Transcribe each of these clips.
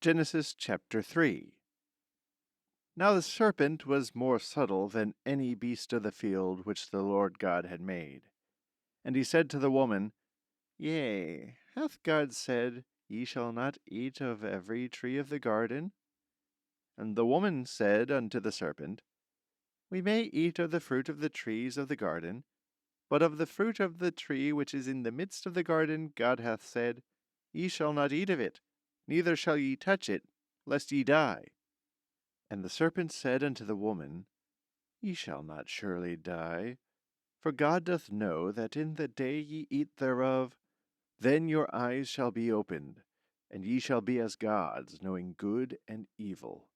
Genesis chapter 3. Now the serpent was more subtle than any beast of the field which the Lord God had made. And he said to the woman, Yea, hath God said, Ye shall not eat of every tree of the garden? And the woman said unto the serpent, We may eat of the fruit of the trees of the garden, but of the fruit of the tree which is in the midst of the garden God hath said, Ye shall not eat of it, neither shall ye touch it, lest ye die. And the serpent said unto the woman, Ye shall not surely die, for God doth know that in the day ye eat thereof, then your eyes shall be opened, and ye shall be as gods, knowing good and evil.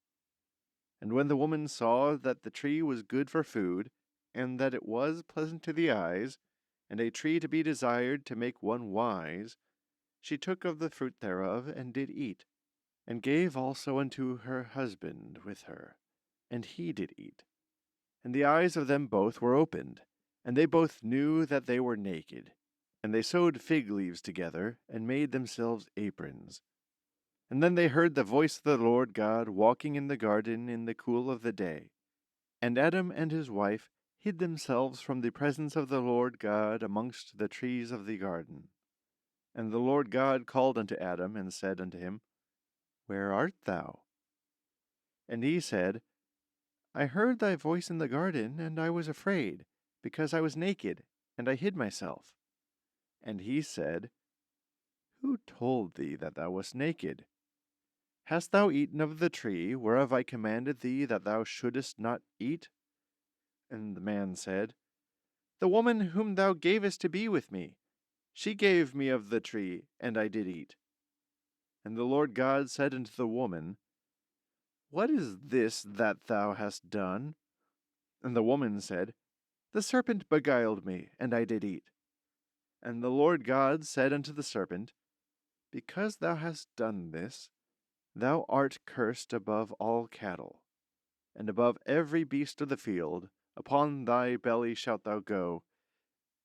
And when the woman saw that the tree was good for food, and that it was pleasant to the eyes, and a tree to be desired to make one wise, she took of the fruit thereof, and did eat, and gave also unto her husband with her, and he did eat. And the eyes of them both were opened, and they both knew that they were naked. And they sewed fig leaves together, and made themselves aprons. And then they heard the voice of the Lord God walking in the garden in the cool of the day. And Adam and his wife hid themselves from the presence of the Lord God amongst the trees of the garden. And the Lord God called unto Adam, and said unto him, Where art thou? And he said, I heard thy voice in the garden, and I was afraid, because I was naked, and I hid myself. And he said, Who told thee that thou wast naked? Hast thou eaten of the tree whereof I commanded thee that thou shouldest not eat? And the man said, The woman whom thou gavest to be with me, she gave me of the tree, and I did eat. And the Lord God said unto the woman, What is this that thou hast done? And the woman said, The serpent beguiled me, and I did eat. And the Lord God said unto the serpent, Because thou hast done this, thou art cursed above all cattle, and above every beast of the field. Upon thy belly shalt thou go,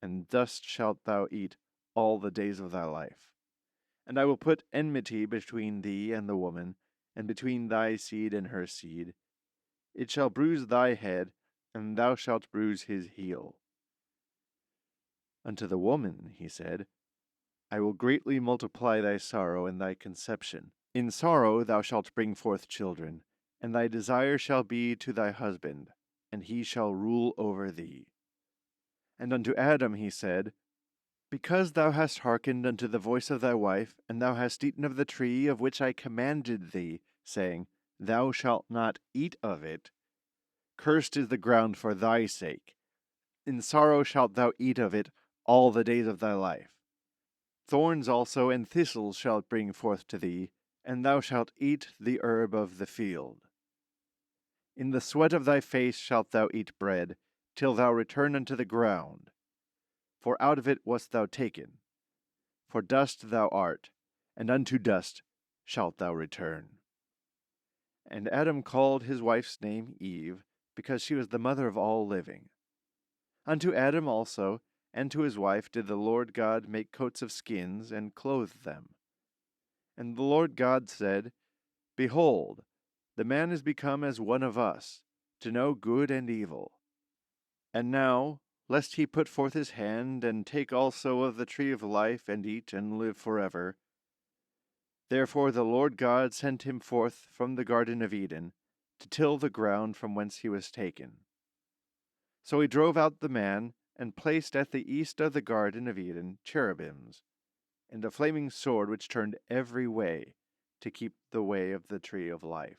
and dust shalt thou eat all the days of thy life. And I will put enmity between thee and the woman, and between thy seed and her seed. It shall bruise thy head, and thou shalt bruise his heel. Unto the woman he said, I will greatly multiply thy sorrow and thy conception. In sorrow thou shalt bring forth children, and thy desire shall be to thy husband, and he shall rule over thee. And unto Adam he said, Because thou hast hearkened unto the voice of thy wife, and thou hast eaten of the tree of which I commanded thee, saying, Thou shalt not eat of it, cursed is the ground for thy sake. In sorrow shalt thou eat of it all the days of thy life. Thorns also and thistles shall it bring forth to thee, and thou shalt eat the herb of the field. In the sweat of thy face shalt thou eat bread, till thou return unto the ground. For out of it wast thou taken. For dust thou art, and unto dust shalt thou return. And Adam called his wife's name Eve, because she was the mother of all living. Unto Adam also, and to his wife did the Lord God make coats of skins, and clothe them. And the Lord God said, Behold, the man is become as one of us, to know good and evil. And now, lest he put forth his hand, and take also of the tree of life, and eat, and live forever. Therefore the Lord God sent him forth from the Garden of Eden, to till the ground from whence he was taken. So he drove out the man, and placed at the east of the Garden of Eden cherubims, and a flaming sword which turned every way, to keep the way of the tree of life.